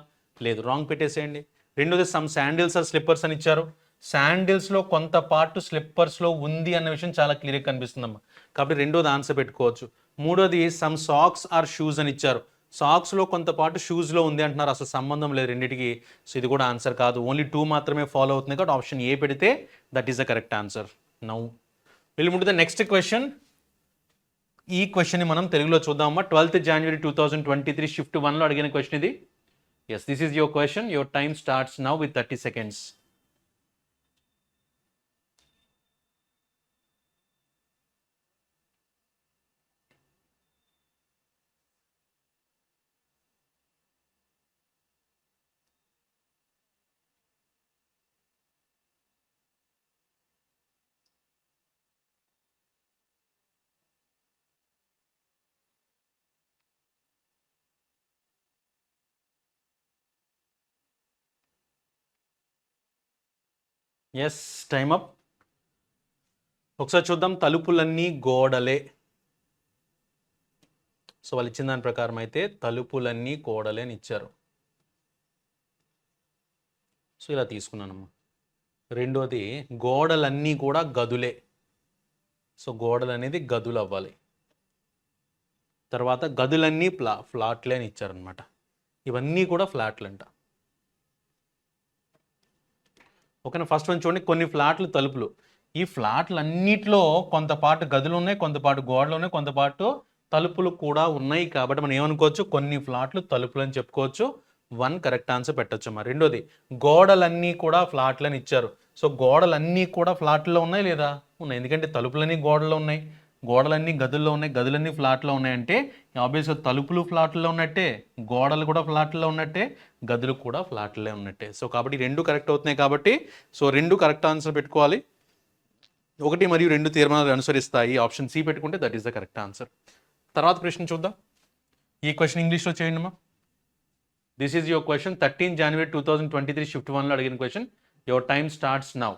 లేదు, రాంగ్ పెట్టేసేయండి. రెండోది, సమ్ శాండిల్స్ ఆర్ స్లిప్పర్స్ అని ఇచ్చారు. శాండిల్స్లో కొంత పార్ట్ స్లిప్పర్స్లో ఉంది అన్న విషయం చాలా క్లియర్గా కనిపిస్తుందమ్మా. కాబట్టి రెండోది ఆన్సర్ పెట్టుకోవచ్చు. మూడోది, సమ్ సాక్స్ ఆర్ షూస్ అని ఇచ్చారు. సాక్స్లో కొంత పార్ట్ షూస్లో ఉంది అంటున్నారు, అసలు సంబంధం లేదు రెండింటికి. సో ఇది కూడా ఆన్సర్ కాదు. ఓన్లీ 2 మాత్రమే ఫాలో అవుతుంది కాబట్టి ఆప్షన్ ఏ పెడితే that is the correct answer. Now will move to the next question. ఈ క్వశ్చన్ని మనం తెలుగులో చూద్దామమ్మా. 12th January 2023 షిఫ్ట్ 1లో అడిగిన క్వశ్చన్ ఇది. Yes, this is your question. Your time starts now with 30 seconds. Yes, time up. ఒకసారి చూద్దాం. తలుపులన్నీ గోడలే. సో వాళ్ళు ఇచ్చిన దాని ప్రకారం అయితే తలుపులన్నీ గోడలే అని ఇచ్చారు. సో ఇలా తీసుకున్నానమ్మా. రెండోది గోడలన్నీ కూడా గదులే. సో గోడలు అనేది గదులు అవ్వాలి. తర్వాత గదులన్నీ ఫ్లాట్లే అని ఇచ్చారనమాట. ఇవన్నీ కూడా ఫ్లాట్లు అంట. ఓకేనా. ఫస్ట్ వన్ చూడండి, కొన్ని ఫ్లాట్లు తలుపులు. ఈ ఫ్లాట్లు అన్నిట్లో కొంతపాటు గదులు ఉన్నాయి, కొంతపాటు గోడలు ఉన్నాయి, కొంతపాటు తలుపులు కూడా ఉన్నాయి. కాబట్టి మనం ఏమనుకోవచ్చు, కొన్ని ఫ్లాట్లు తలుపులు అని చెప్పుకోవచ్చు. 1 కరెక్ట్ ఆన్సర్ పెట్టచ్చు మరి. రెండోది గోడలన్నీ కూడా ఫ్లాట్లని ఇచ్చారు. సో గోడలన్నీ కూడా ఫ్లాట్లో ఉన్నాయి లేదా? ఉన్నాయి. ఎందుకంటే తలుపులన్నీ గోడల్లో ఉన్నాయి, గోడలన్నీ గదుల్లో ఉన్నాయి, గదులన్నీ ఫ్లాట్లో ఉన్నాయంటే ఆబ్వియస్గా తలుపులు ఫ్లాట్లో ఉన్నట్టే, గోడలు కూడా ఫ్లాట్లో ఉన్నట్టే, గదులు కూడా ఫ్లాట్లో ఉన్నట్టే. సో కాబట్టి 2 కరెక్ట్ అవుతున్నాయి. కాబట్టి సో 2 కరెక్ట్ ఆన్సర్ పెట్టుకోవాలి. 1 మరియు 2 తీర్మానాలు అనుసరిస్తాయి. ఆప్షన్ సి పెట్టుకుంటే that is the correct answer. తర్వాత ప్రశ్న చూద్దాం. ఈ క్వశ్చన్ ఇంగ్లీష్లో చేయండి అమ్మా. This is your question. 13 జనవరి 2023 షిఫ్ట్ 1లో అడిగిన question. Your time starts now.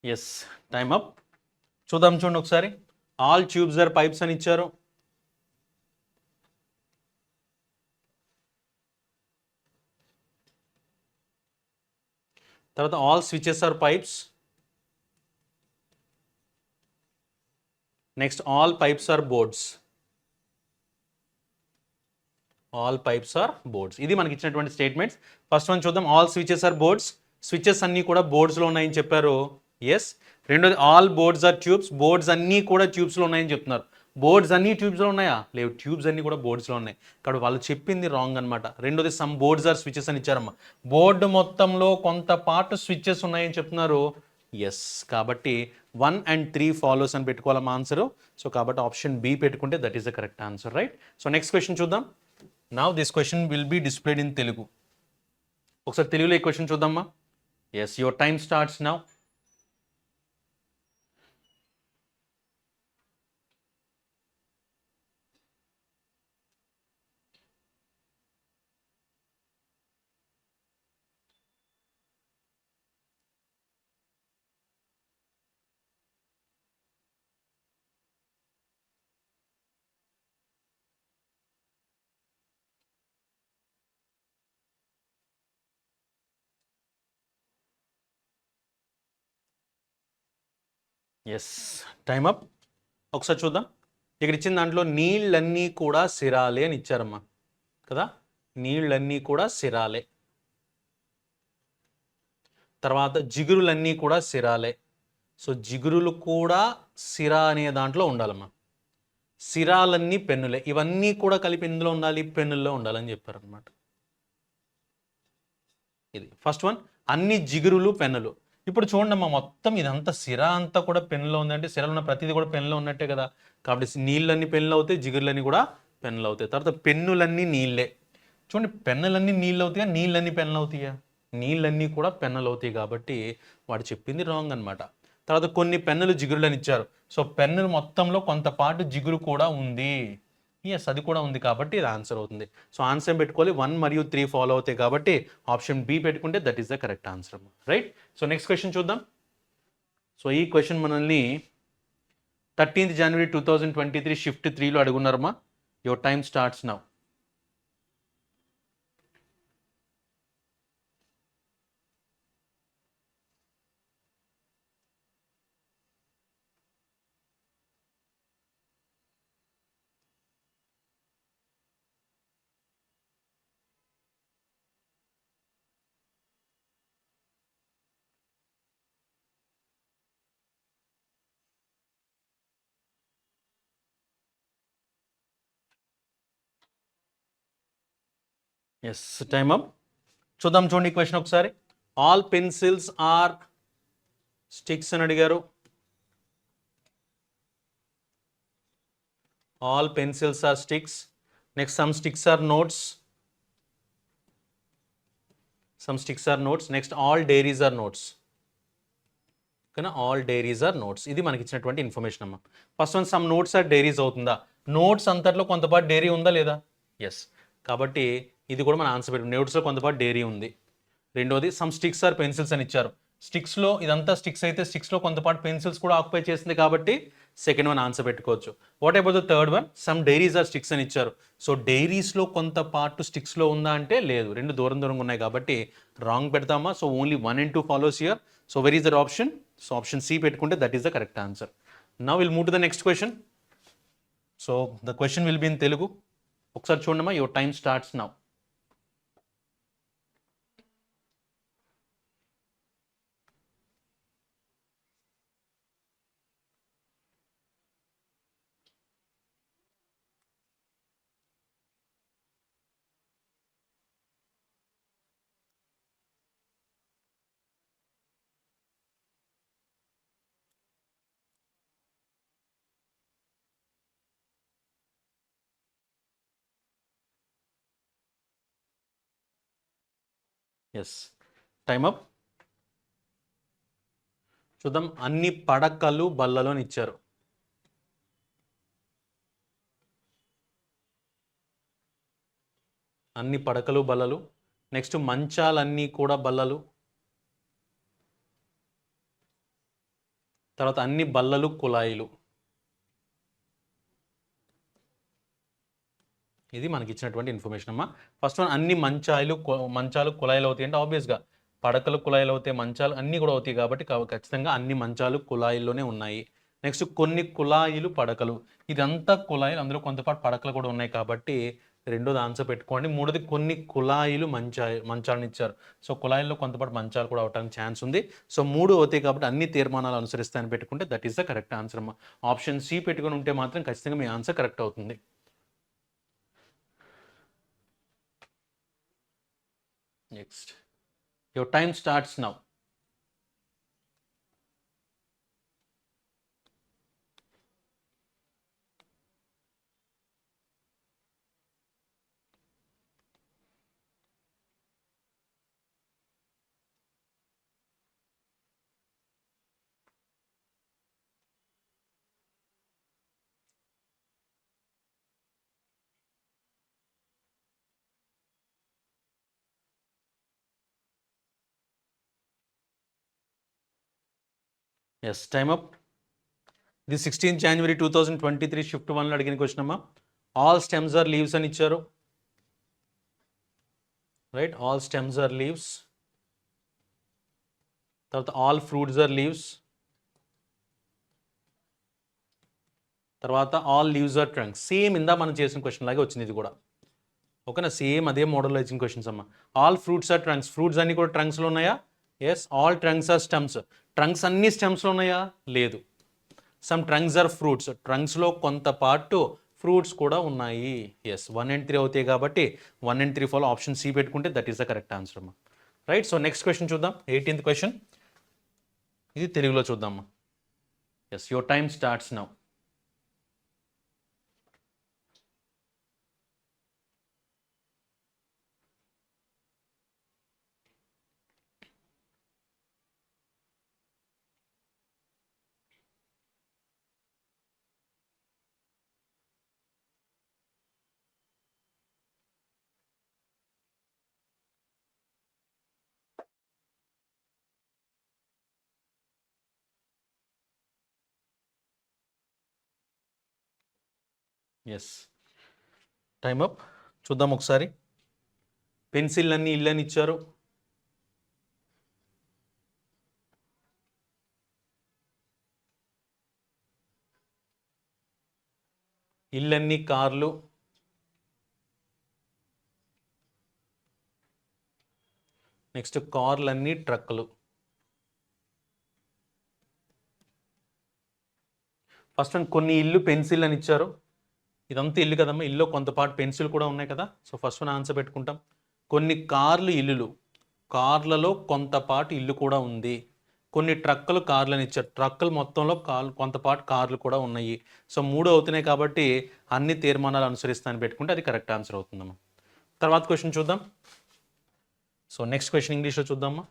Yes, time up. చూద్దాం చూడండి ఒకసారి. ఆల్ ట్యూబ్స్ ఆర్ పైప్స్ అని ఇచ్చారు. తర్వాత all switches are pipes. Next all pipes are boards. All pipes are boards. ఇది మనకి ఇచ్చినటువంటి స్టేట్మెంట్స్. ఫస్ట్ వన్ చూద్దాం. All switches are boards. Switches అన్నీ కూడా బోర్డ్స్లో ఉన్నాయని చెప్పారు. ఎస్. రెండోది all boards are tubes. Boards అన్నీ కూడా ట్యూబ్స్లో ఉన్నాయని చెప్తున్నారు. బోర్డ్స్ అన్నీ ట్యూబ్స్లో ఉన్నాయా? లేవు, ట్యూబ్స్ అన్నీ కూడా బోర్డ్స్లో ఉన్నాయి. కాబట్టి వాళ్ళు చెప్పింది రాంగ్ అనమాట. రెండోది సమ్ బోర్డ్స్ ఆర్ స్విచెస్ అని ఇచ్చారమ్మా. బోర్డు మొత్తంలో కొంత పార్ట్ స్విచెస్ ఉన్నాయని చెప్తున్నారు. ఎస్. కాబట్టి 1 and 3 ఫాలోస్ అని పెట్టుకోవాలమ్మా ఆన్సరు. సో కాబట్టి ఆప్షన్ బి పెట్టుకుంటే that is the correct answer, right. So next question చూద్దాం. Now this question will be displayed in Telugu. ఒకసారి తెలుగులో ఈ క్వశ్చన్ చూద్దామా. Yes, your time starts now. Yes, time up. ఒకసారి చూద్దాం. ఇక్కడ ఇచ్చిన దాంట్లో నీళ్ళన్నీ కూడా సిరాలే అని ఇచ్చారమ్మా కదా. నీళ్ళన్నీ కూడా సిరాలే. తర్వాత జిగురులన్నీ కూడా సిరాలే. సో జిగురులు కూడా సిరా అనే దాంట్లో ఉండాలమ్మా. సిరాలన్నీ పెన్నులే. ఇవన్నీ కూడా కలిపి ఎందులో ఉండాలి? పెన్నుల్లో ఉండాలని చెప్పారనమాట. ఇది ఫస్ట్ వన్. అన్ని జిగురులు పెన్నులు. ఇప్పుడు చూడండి అమ్మా, మొత్తం ఇదంతా సిరా అంతా కూడా పెన్నులో ఉందంటే సిరాలు ఉన్న ప్రతిదీ కూడా పెన్నులో ఉన్నట్టే కదా. కాబట్టి నీళ్ళన్నీ పెన్నులు అవుతాయి, జిగురులన్నీ కూడా పెన్నులు అవుతాయి. తర్వాత పెన్నులన్నీ నీళ్ళే. చూడండి, పెన్నులన్నీ నీళ్ళు అవుతాయా, నీళ్ళన్నీ పెన్నులు అవుతాయా? నీళ్ళన్నీ కూడా పెన్నులు అవుతాయి. కాబట్టి వాడు చెప్పింది రాంగ్ అనమాట. తర్వాత కొన్ని పెన్నులు జిగురులని ఇచ్చారు. సో పెన్నులు మొత్తంలో కొంతపాటు జిగురు కూడా ఉంది. ఎస్, అది కూడా ఉంది. కాబట్టి ఇది ఆన్సర్ అవుతుంది. సో ఆన్సర్ పెట్టుకోవాలి. 1 మరియు 3 ఫాలో అవుతాయి. కాబట్టి ఆప్షన్ బి పెట్టుకుంటే that is the correct answer, right. So next question చూద్దాం. సో ఈ క్వశ్చన్ మనల్ని 13th జనవరి 2023 షిఫ్ట్ 3లో అడుగున్నారమ్మా. Your time starts now. Yes, time up. చూద్దాం చూడండి క్వశ్చన్ ఒకసారి. ఆల్ పెన్సిల్స్ ఆర్ స్టిక్స్ అని అడిగారు. All pencils are sticks. Next some sticks are notes. Some sticks are notes. Next all diaries are notes. ఓకేనా, all diaries are notes. ఇది మనకి ఇచ్చినటువంటి information అమ్మా. First one some notes are diaries అవుతుందా? Notes అంతట్లో కొంతపాటు డైరీ ఉందా లేదా? ఎస్. కాబట్టి ఇది కూడా మన ఆన్సర్ పెట్టి నోట్స్లో కొంతపాటు డైరీ ఉంది. రెండోది సమ్ స్టిక్స్ ఆర్ పెన్సిల్స్ అని ఇచ్చారు. స్టిక్స్లో ఇదంతా స్టిక్స్ అయితే స్టిక్స్లో కొంతపాటు పెన్సిల్స్ కూడా ఆక్యుపై చేసింది కాబట్టి సెకండ్ వన్ ఆన్సర్ పెట్టుకోవచ్చు. What about the third one? Some diaries are sticks అని ఇచ్చారు. సో డైరీస్లో కొంత పార్ట్ స్టిక్స్లో ఉందా అంటే లేదు, రెండు దూరం దూరంగా ఉన్నాయి కాబట్టి రాంగ్ పెడతామా. So only 1 and 2 follows here. So where is that option? So option C పెట్టుకుంటే that is the correct answer. Now will move to the next question. So the question will be in Telugu. ఒకసారి చూడమ్మా. Your time starts now. Yes, time up. చూద్దాం. అన్ని పడకలు బల్లలు అని ఇచ్చారు. అన్ని పడకలు బల్లలు. నెక్స్ట్ మంచాలన్నీ కూడా బల్లలు. తర్వాత అన్ని బల్లలు కుళాయిలు. ఇది మనకి ఇచ్చినటువంటి ఇన్ఫర్మేషన్ అమ్మా. ఫస్ట్ వన్ అన్ని మంచాలు కుళాయిలు అవుతాయి అంటే ఆబ్వియస్గా పడకలు కుళాయిలు అవుతాయి, మంచాలు అన్నీ కూడా అవుతాయి కాబట్టి ఖచ్చితంగా అన్ని మంచాలు కుళాయిల్లోనే ఉన్నాయి. నెక్స్ట్ కొన్ని కుళాయిలు పడకలు. ఇదంతా కుళాయిలు, అందులో కొంతపాటు పడకలు కూడా ఉన్నాయి కాబట్టి రెండోది ఆన్సర్ పెట్టుకోండి. మూడోది కొన్ని కుళాయిలు మంచాలను ఇచ్చారు. సో కుళాయిల్లో కొంతపాటు మంచాలు కూడా అవడానికి ఛాన్స్ ఉంది. సో మూడు అవుతాయి కాబట్టి అన్ని తీర్మానాలు అనుసరిస్తాయని పెట్టుకుంటే that is the correct answer అమ్మా. ఆప్షన్ సి పెట్టుకుని ఉంటే మాత్రం ఖచ్చితంగా మీ ఆన్సర్ కరెక్ట్ అవుతుంది. Next your time starts now. Yes, time up. ఇది 16 January 2023 షిఫ్ట్ 1లో అడిగిన క్వశ్చన్ అమ్మా. ఆల్ స్టెమ్స్ ఆర్ లీవ్స్ అని ఇచ్చారు. Right, all stems are leaves. తర్వాత ఆల్ ఫ్రూట్స్ ఆర్ లీవ్స్. తర్వాత all leaves are trunks. Same ఇందా మనం చేసిన క్వశ్చన్ లాగే వచ్చింది ఇది కూడా. ఓకేనా, సేమ్ అదే మోడల్లో ఇచ్చిన క్వశ్చన్స్ అమ్మా. All fruits are trunks. Fruits అన్ని కూడా ట్రంక్స్లో ఉన్నాయా? Yes. All trunks are stems. Trunks అన్ని స్టెమ్స్లో ఉన్నాయా? లేదు. Some trunks are fruits. ట్రంక్స్లో కొంత పార్ట్ ఫ్రూట్స్ కూడా ఉన్నాయి. ఎస్, 1 and 3 అవుతాయి కాబట్టి 1 and 3 ఫాలో ఆప్షన్ సి పెట్టుకుంటే that is the correct answer అమ్మా. రైట్. సో నెక్స్ట్ క్వశ్చన్ చూద్దాం. 18th question. ఇది తెలుగులో చూద్దామా. Yes, your time starts now. Yes, time up. చూద్దాం ఒకసారి. పెన్సిల్ అన్ని ఇల్లు అని ఇచ్చారు. ఇల్లన్నీ కార్లు. నెక్స్ట్ కార్లన్నీ ట్రక్కులు. ఫస్ట్ వన్ కొన్ని ఇల్లు పెన్సిల్ అని ఇచ్చారు. ఇదంతా ఇల్లు కదమ్మా, ఇల్లు కొంతపాటు పెన్సిల్ కూడా ఉన్నాయి కదా. సో ఫస్ట్ వన్ ఆన్సర్ పెట్టుకుంటాం. కొన్ని కార్లు ఇల్లులు. కార్లలో కొంతపాటు ఇల్లు కూడా ఉంది. కొన్ని ట్రక్కులు కార్లు అని ఇచ్చారు. ట్రక్కులు మొత్తంలో కొంతపాటు కార్లు కూడా ఉన్నాయి. సో మూడు అవుతున్నాయి కాబట్టి అన్ని తీర్మానాలు అనుసరిస్తానని పెట్టుకుంటే అది కరెక్ట్ ఆన్సర్ అవుతుందమ్మా. తర్వాత క్వశ్చన్ చూద్దాం. సో నెక్స్ట్ క్వశ్చన్ ఇంగ్లీష్లో చూద్దామా.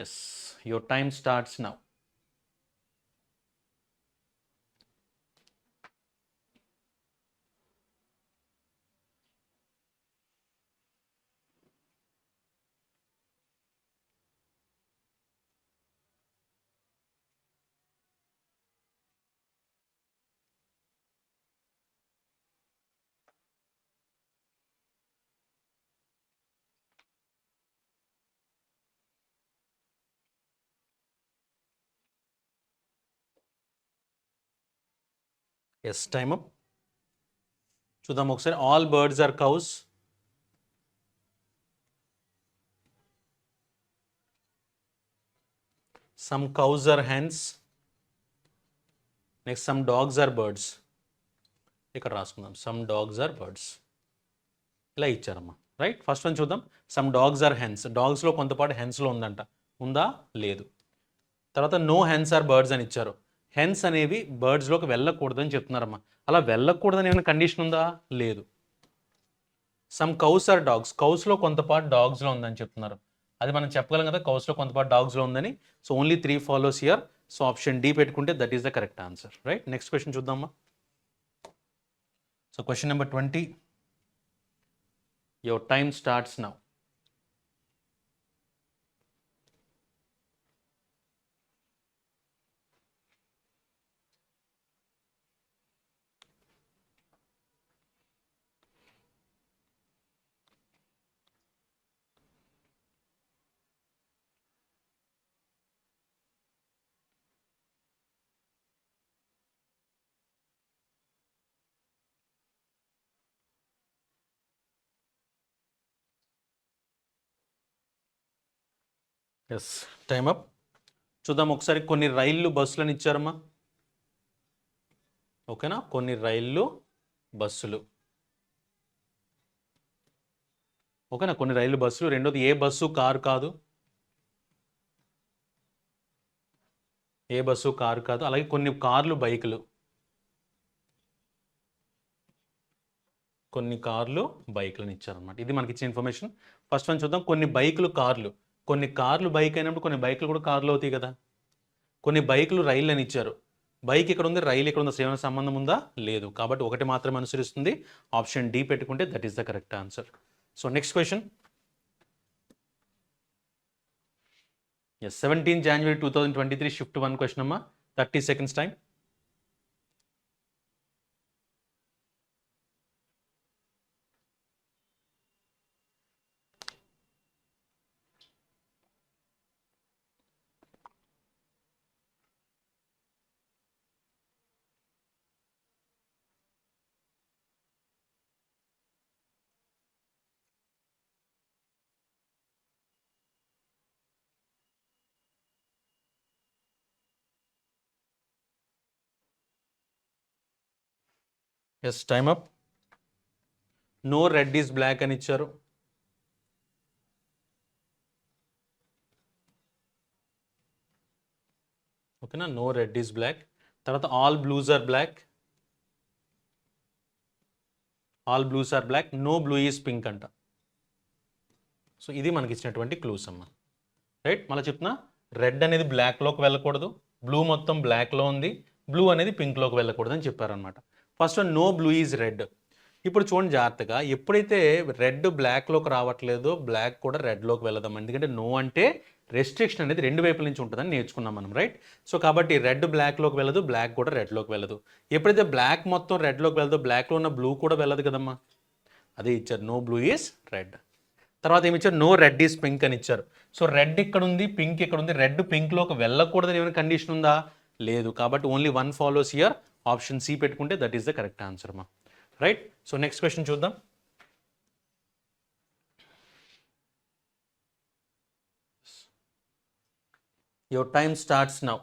Yes, your time starts now. Yes, time up. చూద్దాం ఒకసారి. All birds are cows. Some cows are hens. Next some dogs are birds. ఇక్కడ రాసుకుందాం, సమ్ డాగ్స్ ఆర్ బర్డ్స్. ఇలా ఇచ్చారమ్మా, రైట్. ఫస్ట్ వన్ చూద్దాం. Some dogs are hens. డాగ్స్లో కొంతపాటు హెన్స్లో ఉందంట. ఉందా? లేదు. తర్వాత నో హెన్స్ ఆర్ బర్డ్స్ అని ఇచ్చారు. హెన్స్ అనేవి బర్డ్స్లోకి వెళ్ళకూడదని చెప్తున్నారమ్మా. అలా వెళ్ళకూడదని ఏమైనా కండిషన్ ఉందా? లేదు. Some cows are dogs. కౌస్లో కొంతపాటు డాగ్స్లో ఉందని చెప్తున్నారు. అది మనం చెప్పగలం కదా, కౌస్లో కొంతపాటు డాగ్స్లో ఉందని. So only 3 follows here. So option D పెట్టుకుంటే that is the correct answer, right. Next question చూద్దామా. So question number 20. Your time starts now. Yes, time up. చూద్దాం ఒకసారి. కొన్ని రైళ్ళు బస్సులను ఇచ్చారమ్మా. ఓకేనా, కొన్ని రైళ్ళు బస్సులు. ఓకేనా, కొన్ని రైలు బస్సులు. రెండోది, ఏ బస్సు కారు కాదు. ఏ బస్సు కారు కాదు. అలాగే కొన్ని కార్లు బైకులు. కొన్ని కార్లు బైకులను ఇచ్చారనమాట. ఇది మనకి ఇచ్చిన ఇన్ఫర్మేషన్. ఫస్ట్ వన్ చూద్దాం. కొన్ని బైకులు కార్లు. కొన్ని కార్లు బైక్ అయినప్పుడు కొన్ని బైకులు కూడా కార్లు అవుతాయి కదా. కొన్ని బైకులు రైళ్ళు అని ఇచ్చారు. బైక్ ఇక్కడ ఉంది, రైలు ఇక్కడ ఉంది. ఏమైనా సంబంధం ఉందా? లేదు. కాబట్టి ఒకటి మాత్రమే అనుసరిస్తుంది. ఆప్షన్ డి పెట్టుకుంటే that is the correct answer. So next question. Yes, 17 January 2023 shift 1 question అమ్మా. 30 seconds time. Yes, time up. No red is black అని ఇచ్చారు. ఓకేనా, నో రెడ్ ఈస్ బ్లాక్. తర్వాత all blues are black. All blues are black. No blue is pink అంట. సో ఇది మనకి ఇచ్చినటువంటి క్లూస్ అమ్మ, రైట్. మళ్ళీ చెప్తున్నా, రెడ్ అనేది బ్లాక్లోకి వెళ్ళకూడదు. బ్లూ మొత్తం బ్లాక్లో ఉంది. బ్లూ అనేది పింక్లోకి వెళ్ళకూడదు అని చెప్పారనమాట. First one, no blue is red. ఇప్పుడు చూడండి జాగ్రత్తగా. ఎప్పుడైతే రెడ్ బ్లాక్లోకి రావట్లేదో, బ్లాక్ కూడా రెడ్లోకి వెళ్దాం. ఎందుకంటే నో అంటే రెస్ట్రిక్షన్ అనేది రెండు వైపుల నుంచి ఉంటుందని నేర్చుకున్నాం మనం, రైట్. సో కాబట్టి రెడ్ బ్లాక్లోకి వెళ్ళదు, బ్లాక్ కూడా రెడ్లోకి వెళ్ళదు. ఎప్పుడైతే బ్లాక్ మొత్తం రెడ్లోకి వెళ్ళదో, బ్లాక్లో ఉన్న బ్లూ కూడా వెళ్ళదు కదమ్మా. అదే ఇచ్చారు, నో బ్లూ ఈజ్ రెడ్. తర్వాత ఏమి ఇచ్చారు, నో రెడ్ ఈజ్ పింక్ అని ఇచ్చారు. సో రెడ్ ఇక్కడ ఉంది, పింక్ ఇక్కడ ఉంది. రెడ్ పింక్లోకి వెళ్ళకూడదని ఏమైనా కండిషన్ ఉందా? లేదు. కాబట్టి only 1 follows here. Option C పెట్టుకుంటే that is the correct answer అమ్మా, రైట్. సో నెక్స్ట్ క్వశ్చన్ చూద్దాం. Your time starts now.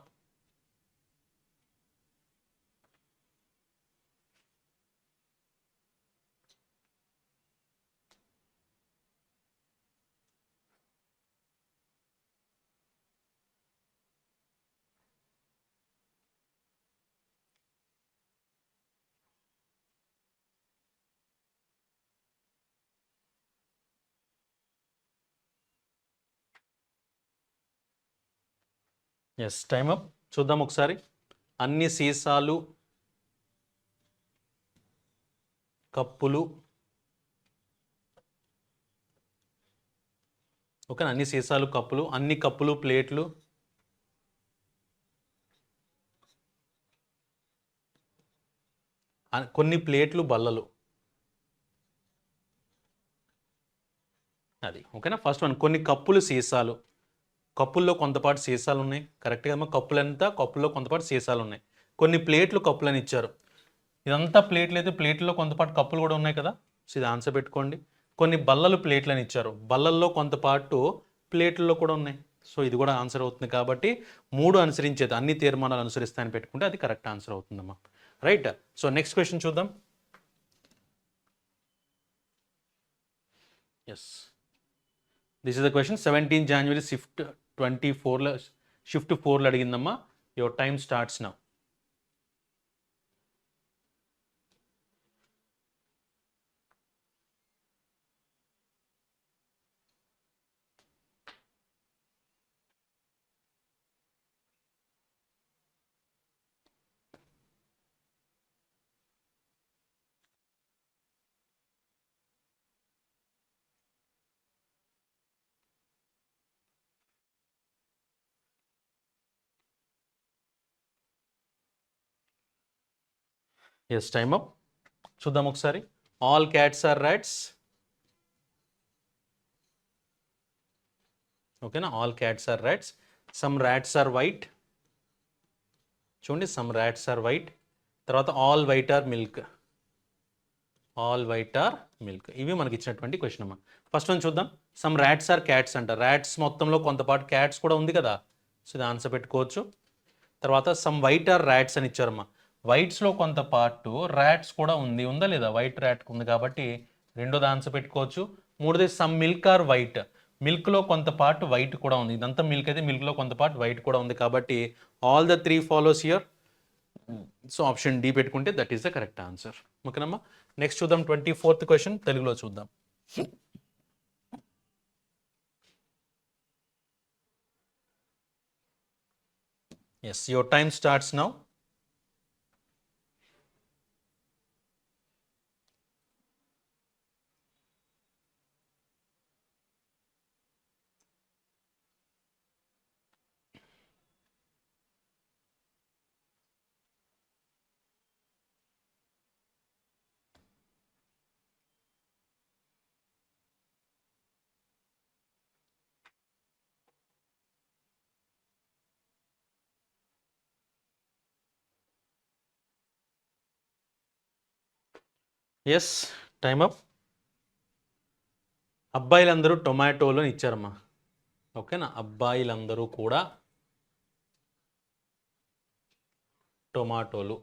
Yes, time up. చూద్దాం ఒకసారి. అన్ని సీసాలు, కప్పులు, ఓకే, అన్ని సీసాలు, కప్పులు, అన్ని కప్పులు, ప్లేట్లు, కొన్ని ప్లేట్లు, బల్లలు, అది ఓకేనా. ఫస్ట్ వన్, కొన్ని కప్పులు, సీసాలు. కప్పుల్లో కొంతపాటు సీసాలు ఉన్నాయి, కరెక్ట్గా అమ్మా. కప్పులంతా, కప్పుల్లో కొంతపాటు సీసాలు ఉన్నాయి. కొన్ని ప్లేట్లు, కప్పులని ఇచ్చారు. ఇదంతా ప్లేట్లు అయితే ప్లేట్లో కొంతపాటు కప్పులు కూడా ఉన్నాయి కదా. సో ఇది ఆన్సర్ పెట్టుకోండి. కొన్ని బల్లలు, ప్లేట్లని ఇచ్చారు. బల్లల్లో కొంతపాటు ప్లేట్లలో కూడా ఉన్నాయి. సో ఇది కూడా ఆన్సర్ అవుతుంది. కాబట్టి 3 అనుసరించేది, అన్ని తీర్మానాలు అనుసరిస్తాయని పెట్టుకుంటే అది కరెక్ట్ ఆన్సర్ అవుతుందమ్మా. రైట్. సో నెక్స్ట్ క్వశ్చన్ చూద్దాం. Yes, this is the question. 17 January shift 24లో షిఫ్ట్ 4లో అడిగిందమ్మా. Your time starts now. Yes, time up. చూద్దాం ఒకసారి. All cats are rats. ఓకేనా, all cats are rats. Some rats are white. చూడండి, some rats are white. తర్వాత all white are milk. All white are milk. ఇవి మనకి ఇచ్చినటువంటి question అమ్మా. First one చూద్దాం. సమ్ ర్యాట్స్ ఆర్ క్యాట్స్ అంట. Rats మొత్తంలో కొంతపాటు క్యాట్స్ కూడా ఉంది కదా. సో ఇది ఆన్సర్ పెట్టుకోవచ్చు. తర్వాత సమ్ వైట్ ఆర్ ర్యాట్స్ అని ఇచ్చారమ్మా. వైట్స్లో కొంత పార్ట్ ర్యాట్స్ కూడా ఉంది, ఉందా లేదా? వైట్ ర్యాట్ ఉంది కాబట్టి రెండోది ఆన్సర్ పెట్టుకోవచ్చు. మూడోది సమ్ మిల్క్ ఆర్ వైట్. మిల్క్లో కొంత పార్ట్ వైట్ కూడా ఉంది. ఇదంతా మిల్క్ అయితే మిల్క్లో కొంత పార్ట్ వైట్ కూడా ఉంది కాబట్టి all the 3 follows here. So option D పెట్టుకుంటే that is the correct answer. ఓకేనమ్మా. నెక్స్ట్ చూద్దాం. 24th క్వశ్చన్ తెలుగులో చూద్దాం. Yes, your time starts now. Yes, time up. అబ్బాయిలందరూ టొమాటోలు అని ఇచ్చారమ్మా. ఓకేనా, అబ్బాయిలందరూ కూడా టొమాటోలు.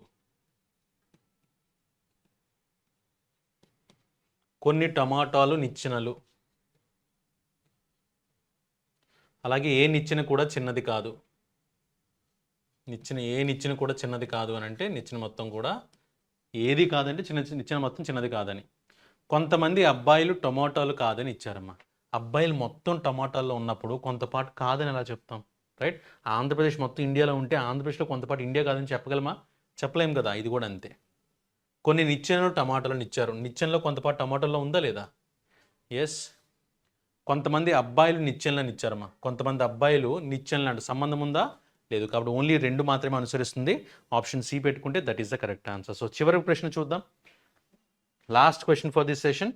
కొన్ని టమాటాలు నిచ్చెనలు. అలాగే ఏ నిచ్చెన కూడా చిన్నది కాదు. నిచ్చెన కూడా చిన్నది కాదు అని అంటే నిచ్చెన మొత్తం కూడా ఏది కాదంటే నిచ్చెన మొత్తం చిన్నది కాదని. కొంతమంది అబ్బాయిలు టొమాటోలు కాదని ఇచ్చారమ్మా. అబ్బాయిలు మొత్తం టమాటాల్లో ఉన్నప్పుడు కొంతపాటు కాదని ఎలా చెప్తాం? రైట్. ఆంధ్రప్రదేశ్ మొత్తం ఇండియాలో ఉంటే ఆంధ్రప్రదేశ్లో కొంతపాటు ఇండియా కాదని చెప్పగలమా? చెప్పలేం కదా. ఇది కూడా అంతే. కొన్ని నిచ్చెనలు టమాటాలను ఇచ్చారు. నిచ్చెనలో కొంతపాటు టమాటాల్లో ఉందా లేదా? ఎస్. కొంతమంది అబ్బాయిలు నిచ్చెనలను ఇచ్చారమ్మా. కొంతమంది అబ్బాయిలు నిచ్చెనలు అంట. సంబంధం ఉందా? లేదు. కాబట్టి ఓన్లీ 2 మాత్రమే అనుసరిస్తుంది. ఆప్షన్ సి పెట్టుకుంటే that is the correct answer. So చివరి ప్రశ్న చూద్దాం. Last question for this session.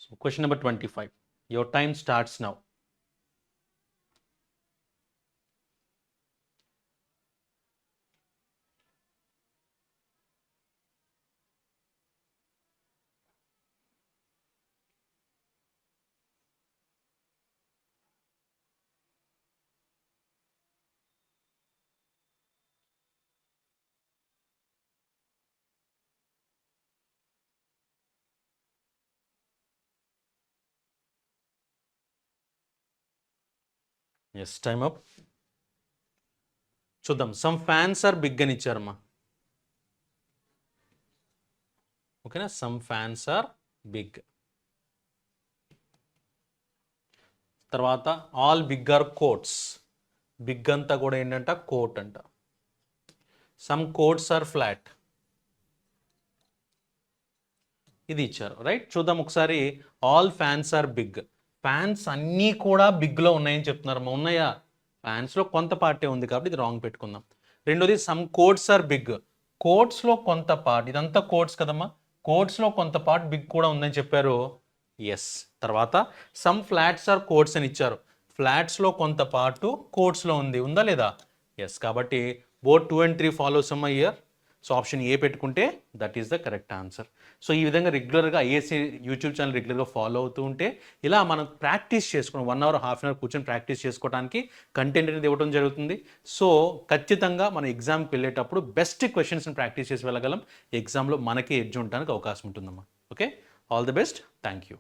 So question number 25. Your time starts now. Yes, time up. చూద్దాం. సమ్ ఫ్యాన్స్ ఆర్ బిగ్ అని ఇచ్చారమ్మా. ఓకేనా, సమ్ ఫ్యాన్స్ ఆర్ బిగ్. తర్వాత all big are coats, big అంతా కూడా ఏంటంట కోట్ అంట. సమ్ కోట్స్ ఆర్ ఫ్లాట్, ఇది ఇచ్చారు రైట్. చూద్దాం ఒకసారి. All fans are big, fans అన్నీ కూడా బిగ్లో ఉన్నాయని చెప్తున్నారు. ఉన్నాయా? ఫ్యాన్స్లో కొంత పార్టే ఉంది కాబట్టి ఇది రాంగ్ పెట్టుకుందాం. రెండోది సమ్ కోట్స్ ఆర్ బిగ్, కోట్స్లో కొంత పార్ట్, ఇదంతా కోట్స్ కదమ్మా, కోట్స్లో కొంత పార్ట్ బిగ్ కూడా ఉందని చెప్పారు. ఎస్. తర్వాత సమ్ ఫ్లాట్స్ ఆర్ కోట్స్ అని ఇచ్చారు, ఫ్లాట్స్లో కొంత పార్ట్ కోట్స్లో ఉంది, ఉందా లేదా? ఎస్. కాబట్టి బోత్ 2 and 3 ఫాలోస్ అమ్మ ఇయర్. సో ఆప్షన్ ఏ పెట్టుకుంటే that is the correct answer. So ఈ విధంగా రెగ్యులర్గా ఐఏసీ యూట్యూబ్ ఛానల్ రెగ్యులర్గా ఫాలో అవుతూ ఉంటే ఇలా మనం ప్రాక్టీస్ చేసుకుని 1 hour 1/2 hour కూర్చొని ప్రాక్టీస్ చేసుకోవడానికి కంటెంట్ అనేది ఇవ్వడం జరుగుతుంది. సో ఖచ్చితంగా మన ఎగ్జామ్కి వెళ్ళేటప్పుడు బెస్ట్ క్వశ్చన్స్ని ప్రాక్టీస్ చేసి వెళ్ళగలం. ఎగ్జామ్లో మనకి ఎడ్జ్ ఉండడానికి అవకాశం ఉంటుందమ్మా. Okay, all the best, thank you.